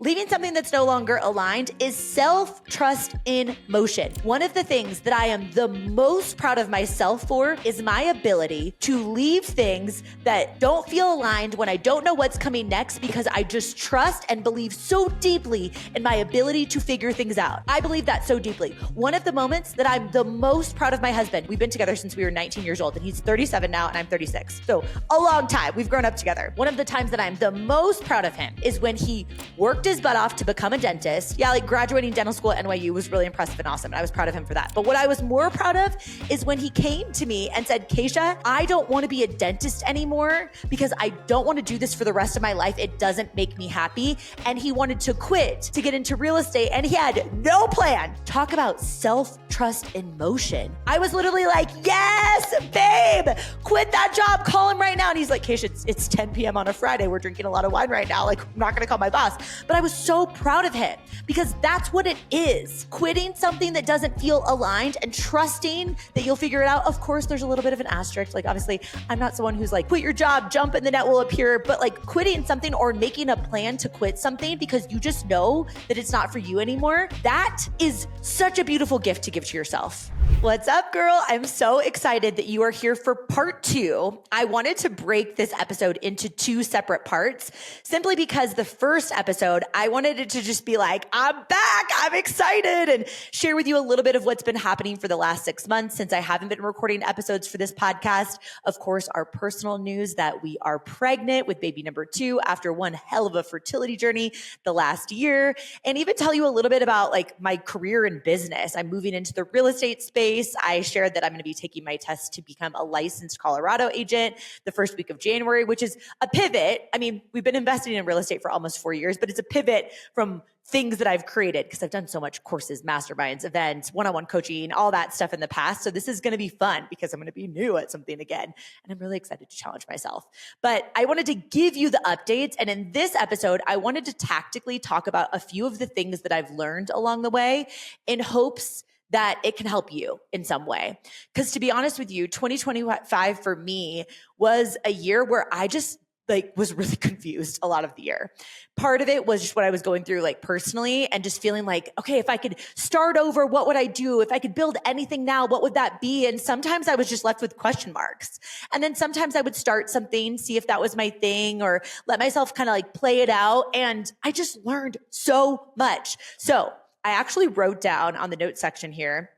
Leaving something that's no longer aligned is self-trust in motion. One of the things that I am the most proud of myself for is my ability to leave things that don't feel aligned when I don't know what's coming next, because I just trust and believe so deeply in my ability to figure things out. I believe that so deeply. One of the moments that I'm the most proud of my husband, we've been together since we were 19 years old, and he's 37 now and I'm 36. So a long time. We've grown up together. One of the times that I'm the most proud of him is when he worked his butt off to become a dentist. Yeah, like graduating dental school at NYU was really impressive and awesome. And I was proud of him for that. But what I was more proud of is when he came to me and said, Keisha, I don't want to be a dentist anymore because I don't want to do this for the rest of my life. It doesn't make me happy. And he wanted to quit to get into real estate and he had no plan. Talk about self-trust in motion. I was literally like, yes, babe, quit that job. Call him right now. And he's like, Keisha, it's 10 p.m. on a Friday. We're drinking a lot of wine right now. Like, I'm not going to call my boss. But I was so proud of him because that's what it is. Quitting something that doesn't feel aligned and trusting that you'll figure it out. Of course, there's a little bit of an asterisk. Like, obviously, I'm not someone who's like, quit your job, jump and the net will appear. But like quitting something or making a plan to quit something because you just know that it's not for you anymore, that is such a beautiful gift to give to yourself. What's up, girl? I'm so excited that you are here for part 2. I wanted to break this episode into 2 separate parts simply because the first episode, I wanted it to just be like, I'm back, I'm excited, and share with you a little bit of what's been happening for the last 6 months since I haven't been recording episodes for this podcast. Of course, our personal news that we are pregnant with baby number 2 after one hell of a fertility journey the last year, and even tell you a little bit about like my career in business. I'm moving into the real estate space. I shared that I'm going to be taking my test to become a licensed Colorado agent the first week of January, which is a pivot. I mean, we've been investing in real estate for almost 4 years, but it's a pivot from things that I've created because I've done so much courses, masterminds, events, one-on-one coaching, all that stuff in the past. So this is going to be fun because I'm going to be new at something again. And I'm really excited to challenge myself. But I wanted to give you the updates. And in this episode, I wanted to tactically talk about a few of the things that I've learned along the way in hopes that it can help you in some way. Because to be honest with you, 2025 for me was a year where I just was really confused a lot of the year. Part of it was just what I was going through like personally and just feeling like, okay, if I could start over, what would I do? If I could build anything now, what would that be? And sometimes I was just left with question marks. And then sometimes I would start something, see if that was my thing or let myself kind of like play it out. And I just learned so much. So I actually wrote down on the notes section here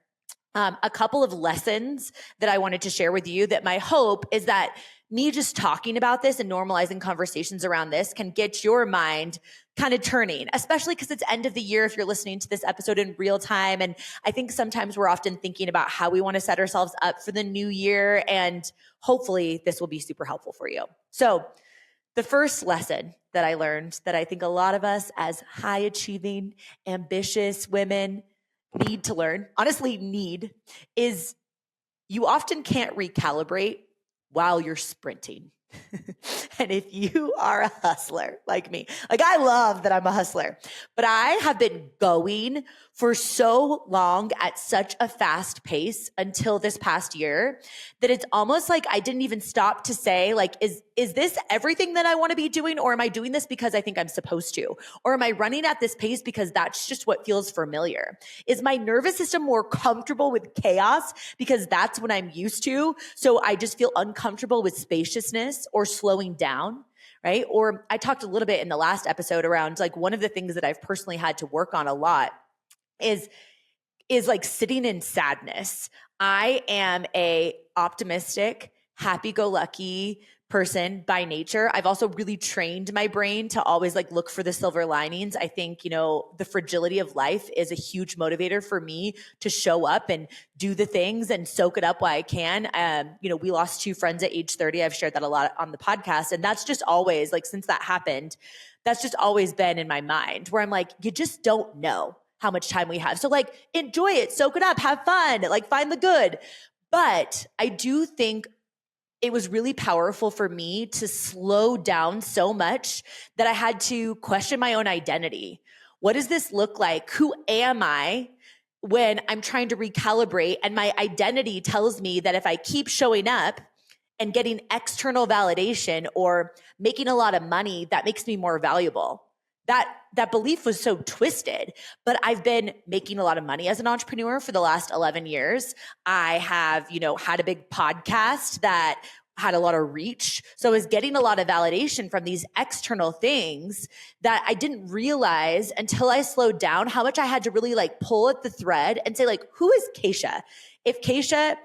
a couple of lessons that I wanted to share with you that my hope is that me just talking about this and normalizing conversations around this can get your mind kind of turning, especially because it's end of the year if you're listening to this episode in real time. And I think sometimes we're often thinking about how we want to set ourselves up for the new year. And hopefully this will be super helpful for you. So the first lesson that I learned that I think a lot of us as high achieving, ambitious women need to learn, honestly need, is you often can't recalibrate while you're sprinting. And if you are a hustler like me, like I love that I'm a hustler, but I have been going for so long at such a fast pace until this past year that it's almost like I didn't even stop to say like, is this everything that I want to be doing? Or am I doing this because I think I'm supposed to? Or am I running at this pace because that's just what feels familiar? Is my nervous system more comfortable with chaos because that's what I'm used to? So I just feel uncomfortable with spaciousness or slowing down, right? Or I talked a little bit in the last episode around like one of the things that I've personally had to work on a lot is like sitting in sadness. I am a optimistic, happy-go-lucky person by nature. I've also really trained my brain to always like look for the silver linings. I think, the fragility of life is a huge motivator for me to show up and do the things and soak it up while I can. We lost 2 friends at age 30. I've shared that a lot on the podcast. And that's just always like, since that happened, that's just always been in my mind where I'm like, you just don't know how much time we have. So like, enjoy it, soak it up, have fun, like find the good. But I do think it was really powerful for me to slow down so much that I had to question my own identity. What does this look like? Who am I when I'm trying to recalibrate? And my identity tells me that if I keep showing up and getting external validation or making a lot of money, that makes me more valuable. that belief was so twisted. But I've been making a lot of money as an entrepreneur for the last 11 years. I have, had a big podcast that had a lot of reach. So I was getting a lot of validation from these external things that I didn't realize until I slowed down how much I had to really like pull at the thread and say like, who is Keisha? If Keisha,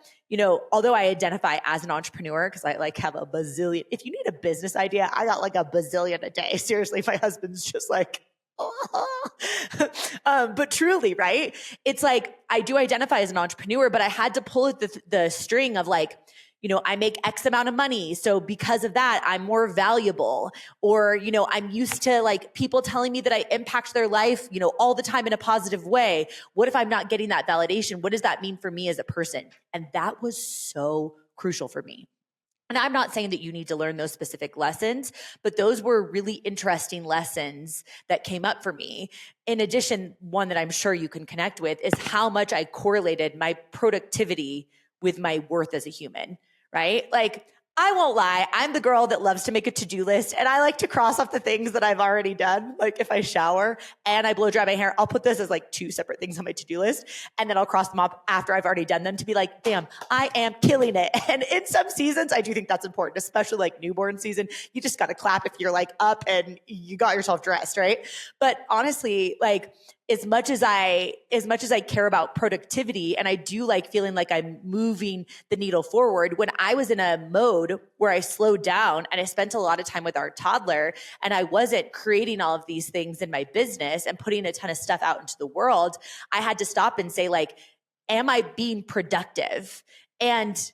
although I identify as an entrepreneur because I like have a bazillion, if you need a business idea, I got like a bazillion a day. Seriously, my husband's just like, but truly, right? It's like, I do identify as an entrepreneur, but I had to pull at the string of like, I make X amount of money. So because of that, I'm more valuable. Or, I'm used to like people telling me that I impact their life, all the time in a positive way. What if I'm not getting that validation? What does that mean for me as a person? And that was so crucial for me. And I'm not saying that you need to learn those specific lessons, but those were really interesting lessons that came up for me. In addition, one that I'm sure you can connect with is how much I correlated my productivity with my worth as a human. Right? Like, I won't lie. I'm the girl that loves to make a to-do list and I like to cross off the things that I've already done. Like if I shower and I blow dry my hair, I'll put this as like 2 separate things on my to-do list. And then I'll cross them off after I've already done them to be like, damn, I am killing it. And in some seasons, I do think that's important, especially like newborn season. You just got to clap if you're like up and you got yourself dressed, right? But honestly, like, as much as I care about productivity and I do like feeling like I'm moving the needle forward, when I was in a mode where I slowed down and I spent a lot of time with our toddler and I wasn't creating all of these things in my business and putting a ton of stuff out into the world, I had to stop and say like, am I being productive? And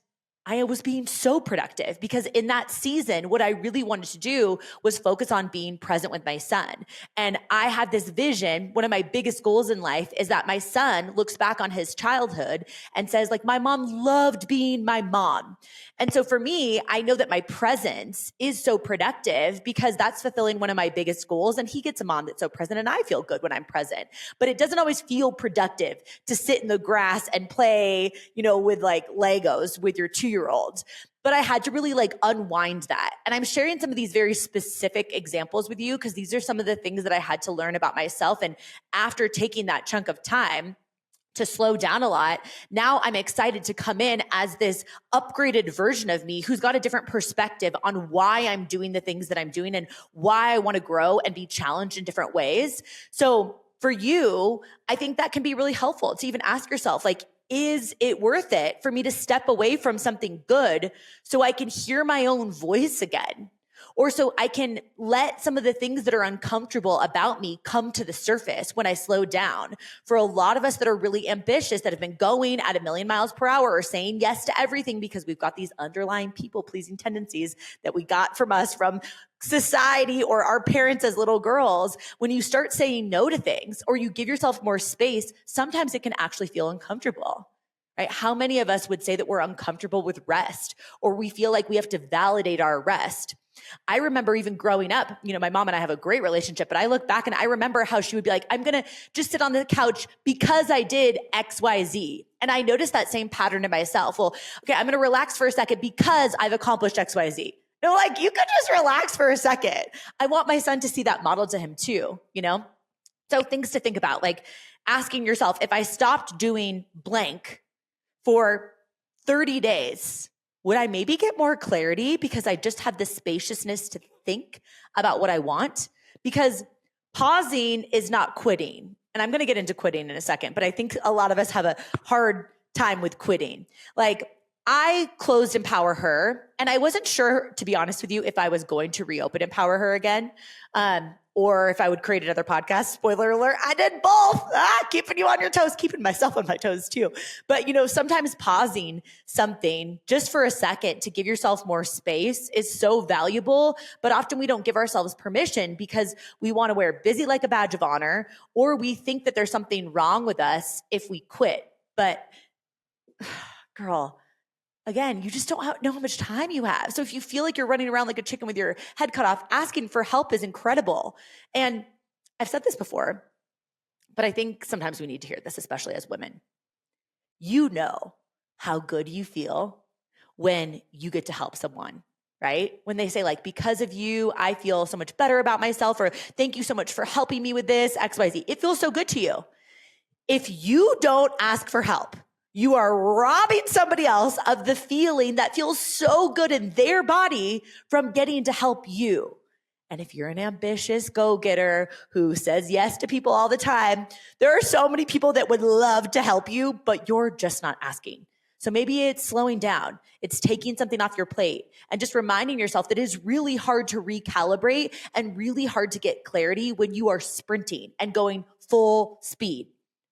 I was being so productive because in that season, what I really wanted to do was focus on being present with my son. And I had this vision. One of my biggest goals in life is that my son looks back on his childhood and says like, my mom loved being my mom. And so for me, I know that my presence is so productive because that's fulfilling one of my biggest goals. And he gets a mom that's so present and I feel good when I'm present, but it doesn't always feel productive to sit in the grass and play, with like Legos with your 2-year-old. But I had to really like unwind that. And I'm sharing some of these very specific examples with you because these are some of the things that I had to learn about myself. And after taking that chunk of time to slow down a lot, now I'm excited to come in as this upgraded version of me who's got a different perspective on why I'm doing the things that I'm doing and why I want to grow and be challenged in different ways. So for you, I think that can be really helpful to even ask yourself, like, is it worth it for me to step away from something good so I can hear my own voice again? Or so I can let some of the things that are uncomfortable about me come to the surface when I slow down. For a lot of us that are really ambitious, that have been going at 1,000,000 miles per hour or saying yes to everything because we've got these underlying people-pleasing tendencies that we got from us, from society or our parents as little girls, when you start saying no to things or you give yourself more space, sometimes it can actually feel uncomfortable. Right? How many of us would say that we're uncomfortable with rest or we feel like we have to validate our rest? I remember even growing up, my mom and I have a great relationship, but I look back and I remember how she would be like, I'm going to just sit on the couch because I did X, Y, Z. And I noticed that same pattern in myself. Well, okay, I'm going to relax for a second because I've accomplished X, Y, Z. No, like you could just relax for a second. I want my son to see that model to him too, So things to think about, like asking yourself, if I stopped doing blank for 30 days, would I maybe get more clarity because I just have the spaciousness to think about what I want? Because pausing is not quitting. And I'm going to get into quitting in a second, but I think a lot of us have a hard time with quitting. Like I closed empowerHER and I wasn't sure, to be honest with you, if I was going to reopen empowerHER again. Or if I would create another podcast. Spoiler alert, I did both. Keeping you on your toes, keeping myself on my toes too. But sometimes pausing something just for a second to give yourself more space is so valuable. But often we don't give ourselves permission because we want to wear busy like a badge of honor, or we think that there's something wrong with us if we quit. But girl, again, you just don't know how much time you have. So if you feel like you're running around like a chicken with your head cut off, asking for help is incredible. And I've said this before, but I think sometimes we need to hear this, especially as women. You know how good you feel when you get to help someone. right? When they say like, because of you, I feel so much better about myself, or thank you so much for helping me with this, XYZ. It feels so good to you. If you don't ask for help, you are robbing somebody else of the feeling that feels so good in their body from getting to help you. And if you're an ambitious go-getter who says yes to people all the time, there are so many people that would love to help you, but you're just not asking. So maybe it's slowing down. It's taking something off your plate and just reminding yourself that it is really hard to recalibrate and really hard to get clarity when you are sprinting and going full speed,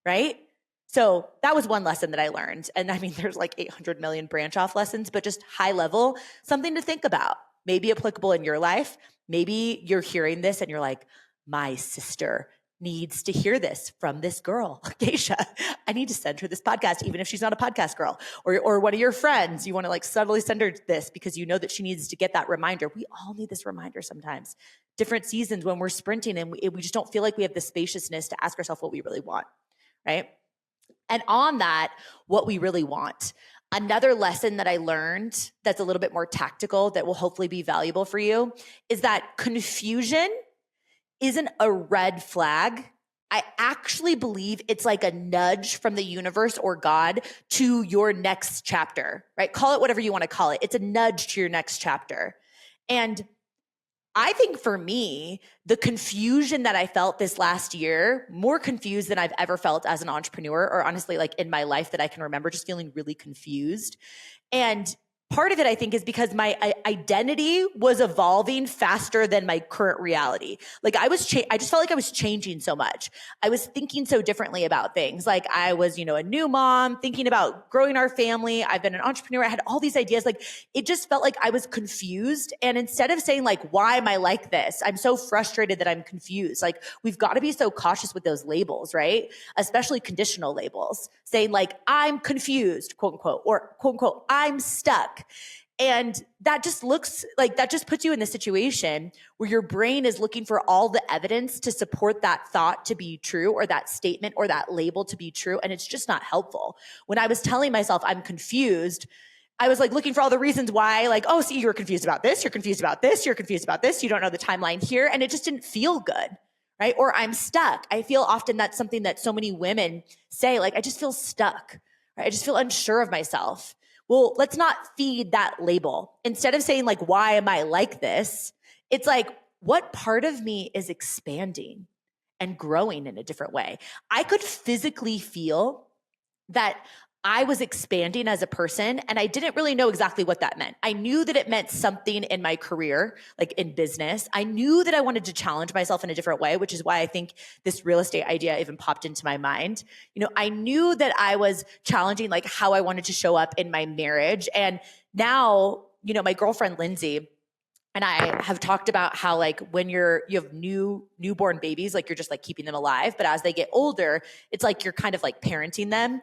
right? So that was one lesson that I learned. And I mean, there's like 800 million branch off lessons, but just high level, something to think about, maybe applicable in your life. Maybe you're hearing this and you're like, my sister needs to hear this from this girl, Geisha. I need to send her this podcast, even if she's not a podcast girl, or one of your friends. You want to like subtly send her this because you know that she needs to get that reminder. We all need this reminder sometimes. Different seasons when we're sprinting and we just don't feel like we have the spaciousness to ask ourselves what we really want, right? And on that, what we really want. Another lesson that I learned that's a little bit more tactical that will hopefully be valuable for you is that confusion isn't a red flag. I actually believe it's like a nudge from the universe or God to your next chapter, right? Call it whatever you want to call it. It's a nudge to your next chapter. And I think for me, the confusion that I felt this last year, more confused than I've ever felt as an entrepreneur, or honestly, like in my life that I can remember, just feeling really confused. And part of it, I think, is because my identity was evolving faster than my current reality. Like I just felt like I was changing so much. I was thinking so differently about things. Like I was, a new mom, thinking about growing our family. I've been an entrepreneur. I had all these ideas. Like it just felt like I was confused. And instead of saying like, why am I like this? I'm so frustrated that I'm confused. Like we've got to be so cautious with those labels, right? Especially conditional labels, saying like, I'm confused, quote unquote, or quote unquote, I'm stuck. And that just puts you in the situation where your brain is looking for all the evidence to support that thought to be true, or that statement or that label to be true. And it's just not helpful. When I was telling myself I'm confused, I was like looking for all the reasons why, like, oh, see, you're confused about this, you're confused about this, you're confused about this, you don't know the timeline here. And it just didn't feel good, right? Or I'm stuck. I feel often that's something that so many women say, like, I just feel stuck, right? I just feel unsure of myself. Well, let's not feed that label. Instead of saying like, why am I like this? It's like, what part of me is expanding and growing in a different way? I could physically feel that I was expanding as a person, and I didn't really know exactly what that meant. I knew that it meant something in my career, like in business. I knew that I wanted to challenge myself in a different way, which is why I think this real estate idea even popped into my mind. I knew that I was challenging like how I wanted to show up in my marriage. And now, my girlfriend, Lindsay, and I have talked about how like when you have newborn babies, like you're just like keeping them alive. But as they get older, it's like you're kind of like parenting them.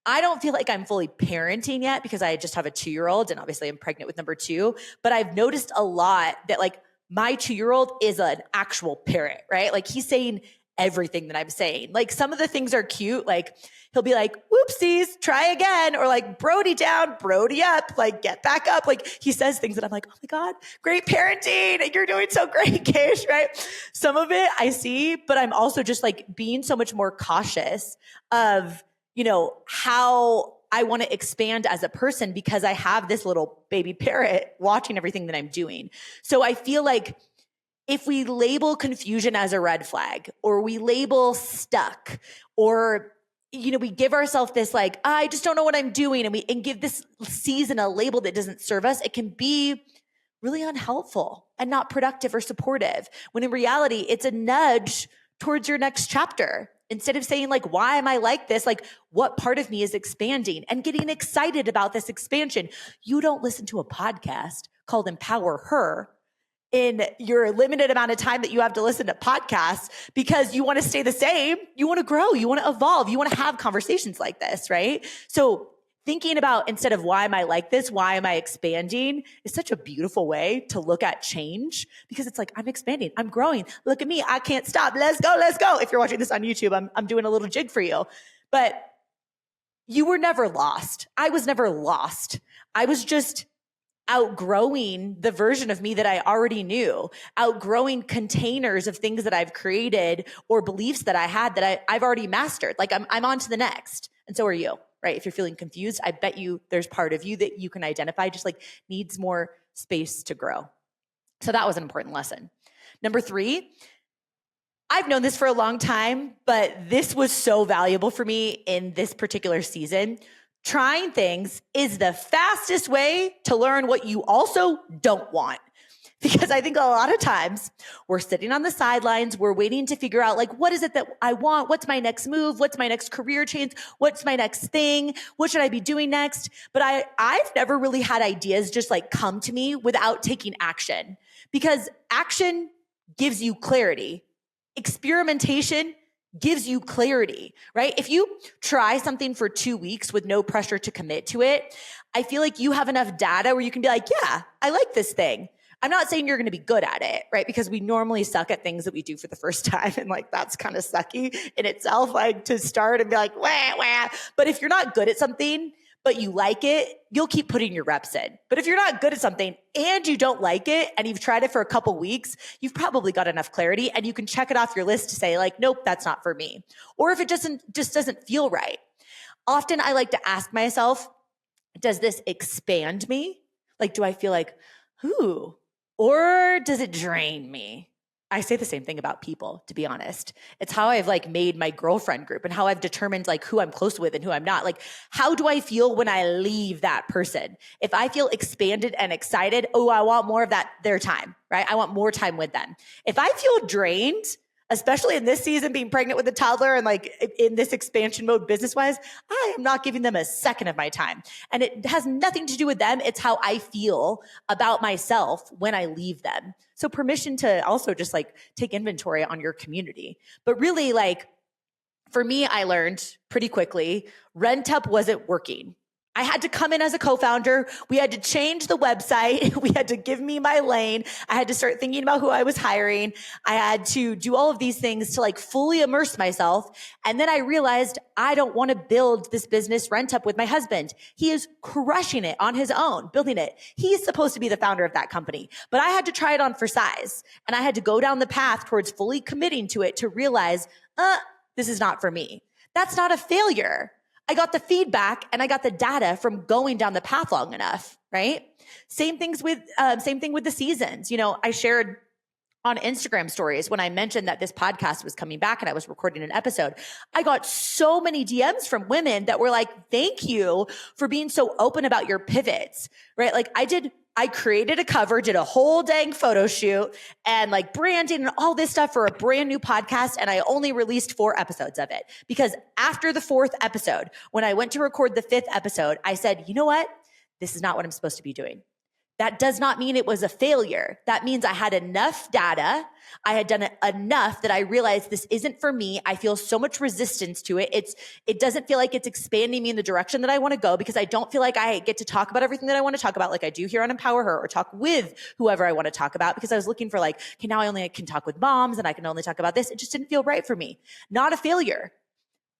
I don't feel like I'm fully parenting yet because I just have a 2-year-old, and obviously I'm pregnant with number 2. But I've noticed a lot that like my 2-year-old is an actual parent, right? Like he's saying everything that I'm saying. Like some of the things are cute. Like he'll be like, whoopsies, try again. Or like, Brody down, Brody up, like get back up. Like he says things that I'm like, oh my God, great parenting. You're doing so great, Kish, right? Some of it I see, but I'm also just like being so much more cautious of how I want to expand as a person because I have this little baby parrot watching everything that I'm doing. So I feel like if we label confusion as a red flag, or we label stuck, or we give ourselves this like, I just don't know what I'm doing, and give this season a label that doesn't serve us, it can be really unhelpful and not productive or supportive. When in reality, it's a nudge towards your next chapter. Instead of saying like, why am I like this? Like what part of me is expanding and getting excited about this expansion? You don't listen to a podcast called empowerHER in your limited amount of time that you have to listen to podcasts because you want to stay the same. You want to grow. You want to evolve. You want to have conversations like this, right? So thinking about, instead of why am I like this, why am I expanding, is such a beautiful way to look at change, because it's like, I'm expanding, I'm growing. Look at me, I can't stop. Let's go, let's go. If you're watching this on YouTube, I'm doing a little jig for you. But you were never lost. I was never lost. I was just outgrowing the version of me that I already knew, outgrowing containers of things that I've created or beliefs that I had that I've already mastered. Like I'm on to the next. And so are you, right? If you're feeling confused, I bet you there's part of you that you can identify just like needs more space to grow. So that was an important lesson. Number 3, I've known this for a long time, but this was so valuable for me in this particular season. Trying things is the fastest way to learn what you also don't want. Because I think a lot of times we're sitting on the sidelines, we're waiting to figure out like, what is it that I want? What's my next move? What's my next career change? What's my next thing? What should I be doing next? But I've never really had ideas just like come to me without taking action, because action gives you clarity. Experimentation gives you clarity, right? If you try something for 2 weeks with no pressure to commit to it, I feel like you have enough data where you can be like, yeah, I like this thing. I'm not saying you're going to be good at it, right? Because we normally suck at things that we do for the first time. And like, that's kind of sucky in itself, like to start and be like, wah, wah. But if you're not good at something, but you like it, you'll keep putting your reps in. But if you're not good at something and you don't like it and you've tried it for a couple weeks, you've probably got enough clarity and you can check it off your list to say like, nope, that's not for me. Or if it just doesn't feel right. Often I like to ask myself, does this expand me? Like, do I feel like, ooh, or does it drain me? I say the same thing about people, to be honest. It's how I've like made my girlfriend group and how I've determined like who I'm close with and who I'm not. Like, how do I feel when I leave that person? If I feel expanded and excited, oh, I want more of that, their time, right? I want more time with them. If I feel drained, especially in this season, being pregnant with a toddler and like in this expansion mode business-wise, I am not giving them a second of my time. And it has nothing to do with them. It's how I feel about myself when I leave them. So permission to also just like take inventory on your community. But really, like for me, I learned pretty quickly, Rentup wasn't working. I had to come in as a co-founder. We had to change the website. We had to give me my lane. I had to start thinking about who I was hiring. I had to do all of these things to like fully immerse myself. And then I realized I don't want to build this business Rentup with my husband. He is crushing it on his own, building it. He's supposed to be the founder of that company, but I had to try it on for size. And I had to go down the path towards fully committing to it to realize, this is not for me. That's not a failure. I got the feedback and I got the data from going down the path long enough, right? Same thing with the seasons. You know, I shared on Instagram stories when I mentioned that this podcast was coming back and I was recording an episode. I got so many DMs from women that were like, thank you for being so open about your pivots, right? Like I created a cover, did a whole dang photo shoot and like branding and all this stuff for a brand new podcast. And I only released 4 episodes of it because after the 4th episode, when I went to record the 5th episode, I said, you know what? This is not what I'm supposed to be doing. That does not mean it was a failure. That means I had enough data. I had done enough that I realized this isn't for me. I feel so much resistance to it. It doesn't feel like it's expanding me in the direction that I want to go because I don't feel like I get to talk about everything that I want to talk about like I do here on empowerHER or talk with whoever I want to talk about because I was looking for like, okay, now I only can talk with moms and I can only talk about this. It just didn't feel right for me. Not a failure.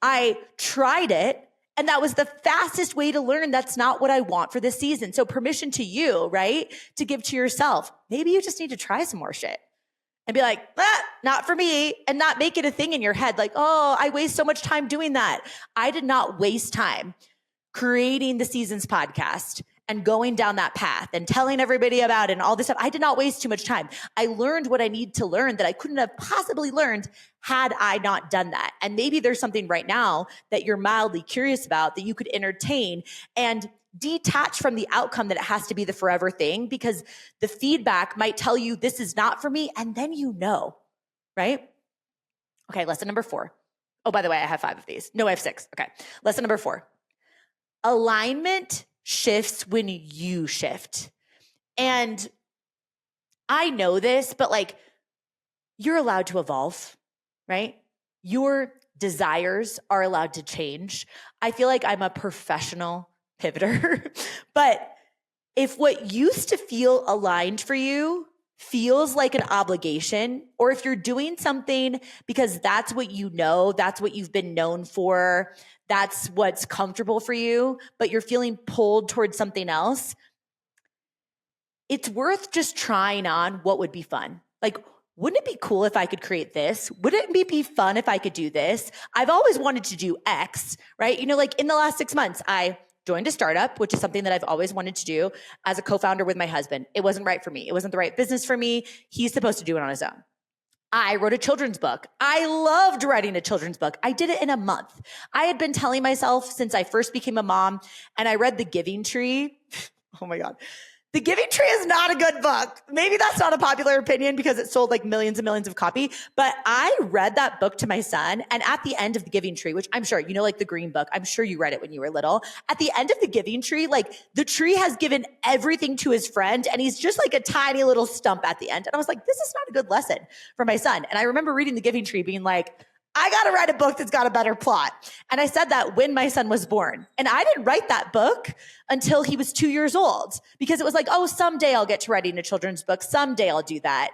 I tried it. And that was the fastest way to learn that's not what I want for this season. So permission to you, right? To give to yourself. Maybe you just need to try some more shit and be like, not for me, and not make it a thing in your head. Like, oh, I waste so much time doing that. I did not waste time creating the Seasons podcast and going down that path and telling everybody about it and all this stuff. I did not waste too much time. I learned what I need to learn that I couldn't have possibly learned had I not done that. And maybe there's something right now that you're mildly curious about that you could entertain and detach from the outcome that it has to be the forever thing because the feedback might tell you this is not for me. And then you know, right? Okay, lesson number 4. Oh, by the way, I have 5 of these. No, I have 6. Okay, lesson number 4. Alignment shifts when you shift. And I know this, but like you're allowed to evolve, right? Your desires are allowed to change. I feel like I'm a professional pivoter, but if what used to feel aligned for you feels like an obligation, or if you're doing something because that's what you know, that's what you've been known for, that's what's comfortable for you, but you're feeling pulled towards something else, it's worth just trying on what would be fun. Like, wouldn't it be cool if I could create this? Wouldn't it be fun if I could do this? I've always wanted to do X, right? Like in the last 6 months, I joined a startup, which is something that I've always wanted to do as a co-founder with my husband. It wasn't right for me. It wasn't the right business for me. He's supposed to do it on his own. I wrote a children's book. I loved writing a children's book. I did it in a month. I had been telling myself since I first became a mom, and I read The Giving Tree. Oh my God. The Giving Tree is not a good book. Maybe that's not a popular opinion because it sold like millions and millions of copies. But I read that book to my son. And at the end of The Giving Tree, which I'm sure, like the green book, I'm sure you read it when you were little. At the end of The Giving Tree, like the tree has given everything to his friend. And he's just like a tiny little stump at the end. And I was like, this is not a good lesson for my son. And I remember reading The Giving Tree being like, I got to write a book that's got a better plot. And I said that when my son was born. And I didn't write that book until he was 2 years old because it was like, oh, someday I'll get to writing a children's book. Someday I'll do that.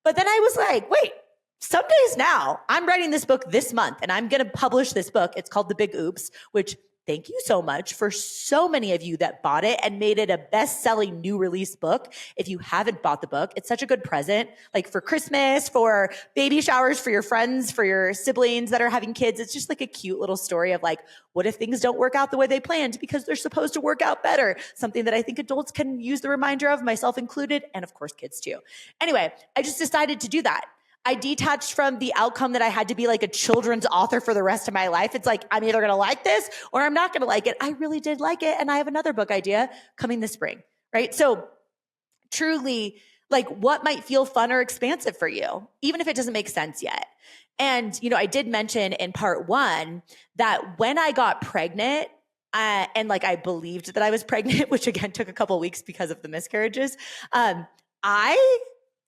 But then I was like, wait, some days now. I'm writing this book this month and I'm going to publish this book. It's called The Big Oops, which thank you so much for so many of you that bought it and made it a best-selling new release book. If you haven't bought the book, it's such a good present, like for Christmas, for baby showers, for your friends, for your siblings that are having kids. It's just like a cute little story of like, what if things don't work out the way they planned because they're supposed to work out better? Something that I think adults can use the reminder of, myself included, and of course kids too. Anyway, I just decided to do that. I detached from the outcome that I had to be like a children's author for the rest of my life. It's like, I'm either going to like this or I'm not going to like it. I really did like it. And I have another book idea coming this spring, right? So truly, like what might feel fun or expansive for you, even if it doesn't make sense yet. And, I did mention in part 1 that when I got pregnant, and like I believed that I was pregnant, which again took a couple of weeks because of the miscarriages, I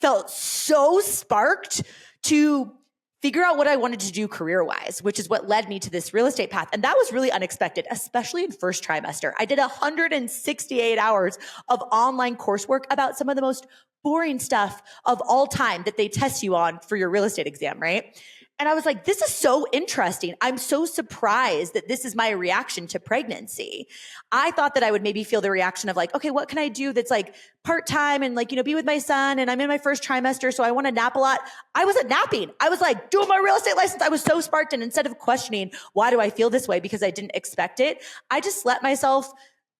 felt so sparked to figure out what I wanted to do career-wise, which is what led me to this real estate path. And that was really unexpected, especially in first trimester. I did 168 hours of online coursework about some of the most boring stuff of all time that they test you on for your real estate exam, right? And I was like, this is so interesting. I'm so surprised that this is my reaction to pregnancy. I thought that I would maybe feel the reaction of like, okay, what can I do that's like part-time and like, be with my son and I'm in my first trimester, so I want to nap a lot. I wasn't napping. I was like doing my real estate license. I was so sparked. And instead of questioning, why do I feel this way? Because I didn't expect it. I just let myself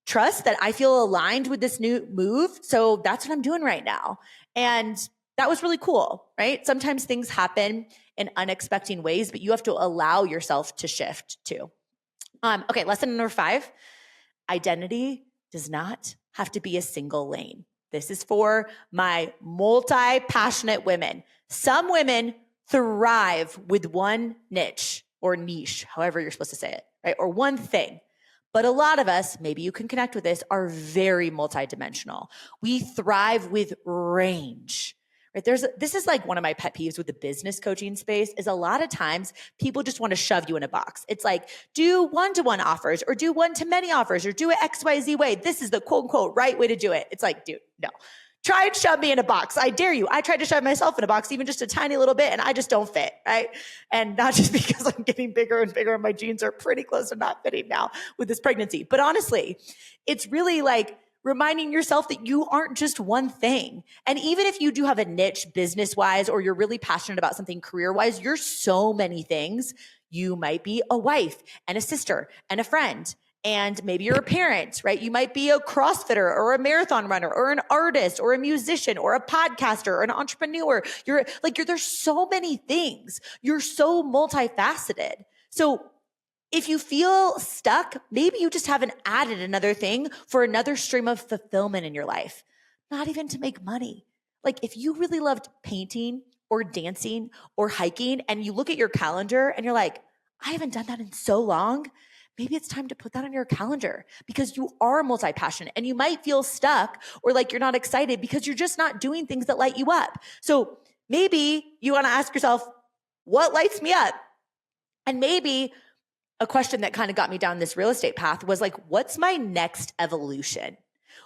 trust that I feel aligned with this new move. So that's what I'm doing right now. And that was really cool, right? Sometimes things happen in unexpected ways, but you have to allow yourself to shift too. Okay, lesson number 5, identity does not have to be a single lane. This is for my multi-passionate women. Some women thrive with one niche or niche, however you're supposed to say it, right? Or one thing. But a lot of us, maybe you can connect with this, are very multidimensional. We thrive with range. Right? This is like one of my pet peeves with the business coaching space is a lot of times people just want to shove you in a box. It's like, do one-to-one offers or do one-to-many offers or do it XYZ way. This is the quote unquote right way to do it. It's like, dude, no. Try and shove me in a box. I dare you. I tried to shove myself in a box, even just a tiny little bit, and I just don't fit, right? And not just because I'm getting bigger and bigger and my jeans are pretty close to not fitting now with this pregnancy. But honestly, it's really like reminding yourself that you aren't just one thing. And even if you do have a niche business-wise or you're really passionate about something career-wise, you're so many things. You might be a wife and a sister and a friend. And maybe you're a parent, right? You might be a CrossFitter or a marathon runner or an artist or a musician or a podcaster or an entrepreneur. There's so many things. You're so multifaceted. So if you feel stuck, maybe you just haven't added another thing for another stream of fulfillment in your life, not even to make money. Like if you really loved painting or dancing or hiking and you look at your calendar and you're like, I haven't done that in so long. Maybe it's time to put that on your calendar because you are multi-passionate and you might feel stuck or like you're not excited because you're just not doing things that light you up. So maybe you want to ask yourself, what lights me up? And maybe a question that kind of got me down this real estate path was like, what's my next evolution?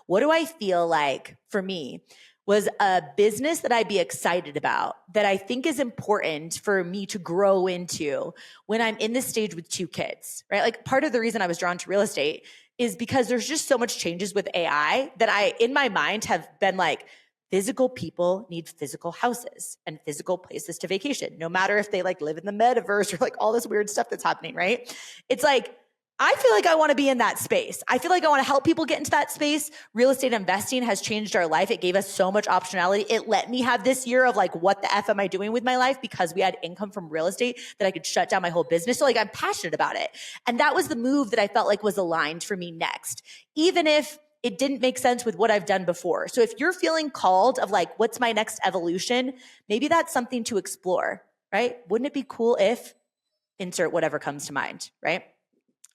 What do I feel like for me was a business that I'd be excited about that I think is important for me to grow into when I'm in this stage with 2 kids, right? Like part of the reason I was drawn to real estate is because there's just so much changes with AI that I, in my mind, have been like, physical people need physical houses and physical places to vacation, no matter if they like live in the metaverse or like all this weird stuff that's happening, right? It's like, I feel like I want to be in that space. I feel like I want to help people get into that space. Real estate investing has changed our life. It gave us so much optionality. It let me have this year of like, what the F am I doing with my life? Because we had income from real estate that I could shut down my whole business. So like, I'm passionate about it. And that was the move that I felt like was aligned for me next, even if it didn't make sense with what I've done before. So if you're feeling called of like, what's my next evolution? Maybe that's something to explore, right? Wouldn't it be cool if insert whatever comes to mind, right?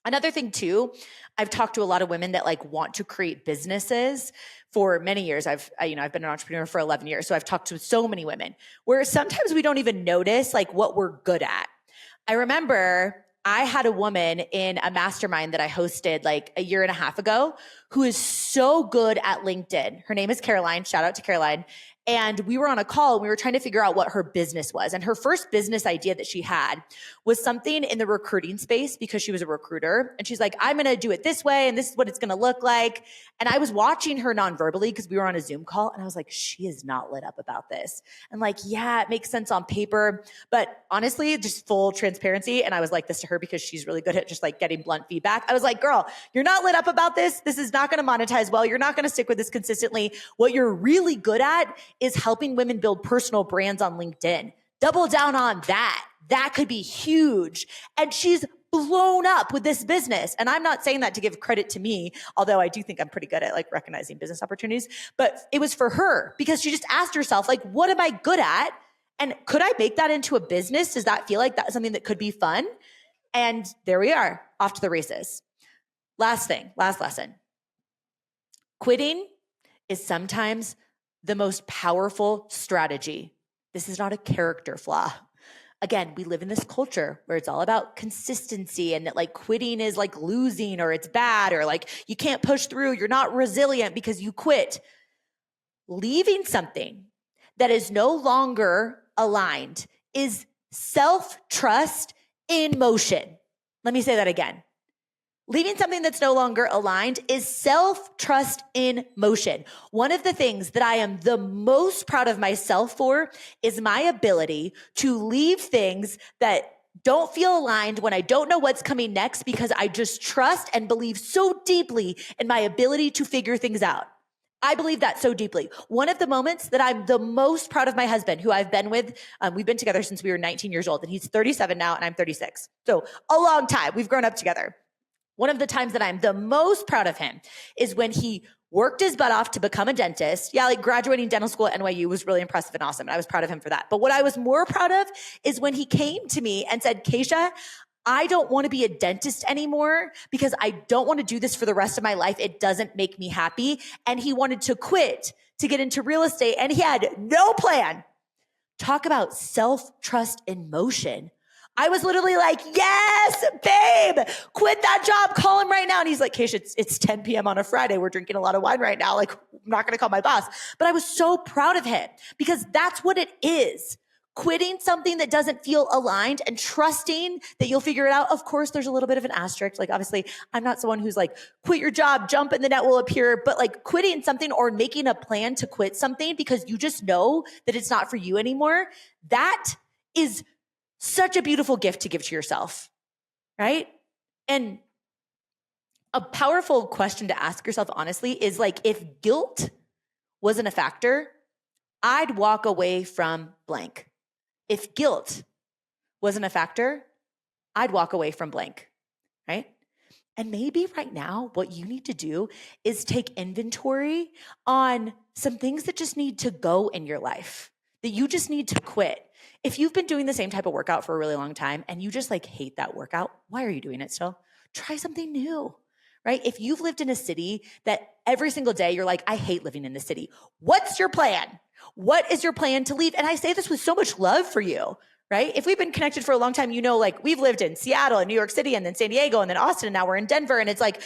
Another thing too, I've talked to a lot of women that like want to create businesses for many years. I've been an entrepreneur for 11 years. So I've talked to so many women where sometimes we don't even notice like what we're good at. I remember I had a woman in a mastermind that I hosted like a year and a half ago who is so good at LinkedIn. Her name is Caroline. Shout out to Caroline. And we were on a call and we were trying to figure out what her business was. And her first business idea that she had was something in the recruiting space because she was a recruiter. And she's like, I'm going to do it this way. And this is what it's going to look like. And I was watching her non-verbally because we were on a Zoom call. And I was like, she is not lit up about this. And like, yeah, it makes sense on paper. But honestly, just full transparency. And I was like this to her because she's really good at just like getting blunt feedback. I was like, girl, you're not lit up about this. This is not going to monetize well. You're not going to stick with this consistently. What you're really good at is helping women build personal brands on LinkedIn. Double down on that. That could be huge. And she's blown up with this business. And I'm not saying that to give credit to me, although I do think I'm pretty good at like recognizing business opportunities, but it was for her because she just asked herself, like, what am I good at? And could I make that into a business? Does that feel like that's something that could be fun? And there we are, off to the races. Last lesson. Quitting is sometimes the most powerful strategy. This is not a character flaw. Again, we live in this culture where it's all about consistency and that like quitting is like losing or it's bad or like you can't push through, you're not resilient because you quit. Leaving something that is no longer aligned is self-trust in motion. Let me say that again. Leaving something that's no longer aligned is self-trust in motion. One of the things that I am the most proud of myself for is my ability to leave things that don't feel aligned when I don't know what's coming next because I just trust and believe so deeply in my ability to figure things out. I believe that so deeply. One of the moments that I'm the most proud of my husband, who I've been with, we've been together since we were 19 years old, and he's 37 now, and I'm 36. So a long time. We've grown up together. One of the times that I'm the most proud of him is when he worked his butt off to become a dentist. Yeah, like graduating dental school at NYU was really impressive and awesome. And I was proud of him for that. But what I was more proud of is when he came to me and said, Keisha, I don't want to be a dentist anymore because I don't want to do this for the rest of my life. It doesn't make me happy. And he wanted to quit to get into real estate and he had no plan. Talk about self-trust in motion. I was literally like, yes, babe, quit that job. Call him right now. And he's like, Keisha, it's 10 p.m. on a Friday. We're drinking a lot of wine right now. Like, I'm not going to call my boss. But I was so proud of him because that's what it is. Quitting something that doesn't feel aligned and trusting that you'll figure it out. Of course, there's a little bit of an asterisk. Like, obviously, I'm not someone who's like, quit your job, jump and the net will appear. But like quitting something or making a plan to quit something because you just know that it's not for you anymore, that is such a beautiful gift to give to yourself, right? And a powerful question to ask yourself, honestly, is like, if guilt wasn't a factor, I'd walk away from blank. If guilt wasn't a factor, I'd walk away from blank, right? And maybe right now, what you need to do is take inventory on some things that just need to go in your life, that you just need to quit. If you've been doing the same type of workout for a really long time and you just like hate that workout, why are you doing it still? Try something new, right? If you've lived in a city that every single day you're like, I hate living in the city. What's your plan? What is your plan to leave? And I say this with so much love for you, right? If we've been connected for a long time, you know, like we've lived in Seattle and New York City and then San Diego and then Austin and now we're in Denver. And it's like,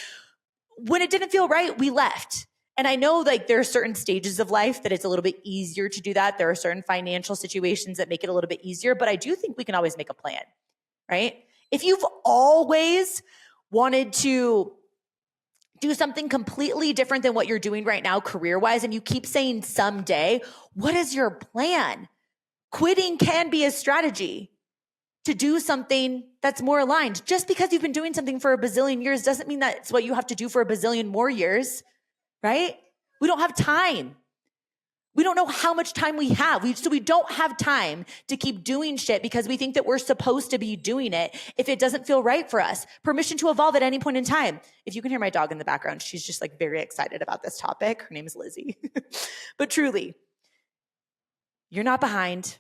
when it didn't feel right, we left. And I know like there are certain stages of life that it's a little bit easier to do that. There are certain financial situations that make it a little bit easier, but I do think we can always make a plan, right? If you've always wanted to do something completely different than what you're doing right now career-wise, and you keep saying someday, what is your plan? Quitting can be a strategy to do something that's more aligned. Just because you've been doing something for a bazillion years doesn't mean that's what you have to do for a bazillion more years, right? We don't have time. We don't know how much time we have. So we don't have time to keep doing shit because we think that we're supposed to be doing it if it doesn't feel right for us. Permission to evolve at any point in time. If you can hear my dog in the background, she's just like very excited about this topic. Her name is Lizzie. But truly, you're not behind.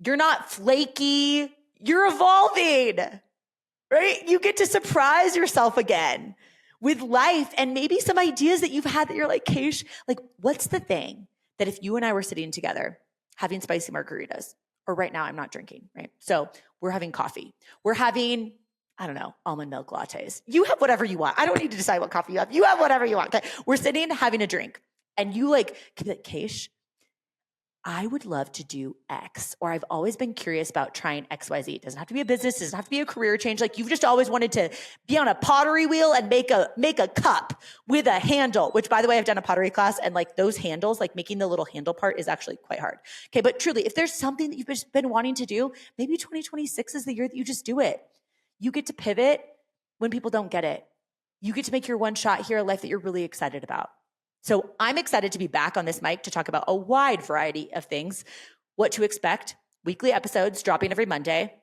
You're not flaky. You're evolving, right? You get to surprise yourself again with life and maybe some ideas that you've had that you're like, Keish, like, what's the thing that if you and I were sitting together having spicy margaritas, or right now I'm not drinking, right? So we're having coffee. We're having, I don't know, almond milk lattes. You have whatever you want. I don't need to decide what coffee you have. You have whatever you want. Okay. We're sitting having a drink and you like, could be like, Keish, I would love to do X, or I've always been curious about trying XYZ. It doesn't have to be a business. It doesn't have to be a career change. Like you've just always wanted to be on a pottery wheel and make a cup with a handle, which by the way, I've done a pottery class and like those handles, like making the little handle part is actually quite hard. Okay. But truly, if there's something that you've just been wanting to do, maybe 2026 is the year that you just do it. You get to pivot when people don't get it. You get to make your one shot here a life that you're really excited about. So I'm excited to be back on this mic to talk about a wide variety of things, what to expect, weekly episodes dropping every Monday.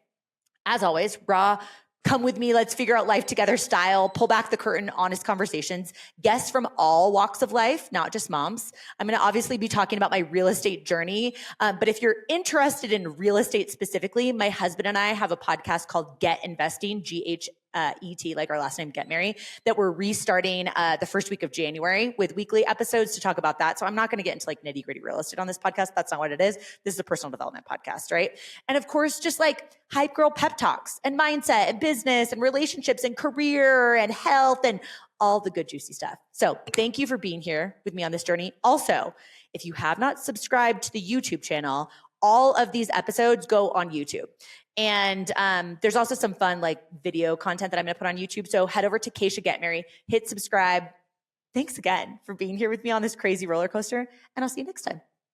As always, raw, come with me, let's figure out life together style, pull back the curtain, honest conversations, guests from all walks of life, not just moms. I'm going to obviously be talking about my real estate journey. But if you're interested in real estate specifically, my husband and I have a podcast called Get Investing, GHET, like our last name, Get Mary, that we're restarting the first week of January with weekly episodes to talk about that. So I'm not going to get into like nitty gritty real estate on this podcast. That's not what it is. This is a personal development podcast, right? And of course, just like hype girl pep talks and mindset and business and relationships and career and health and all the good juicy stuff. So thank you for being here with me on this journey. Also, if you have not subscribed to the YouTube channel, all of these episodes go on YouTube. And there's also some fun like video content that I'm going to put on YouTube. So head over to Keisha Get Mary, hit subscribe. Thanks again for being here with me on this crazy roller coaster. And I'll see you next time.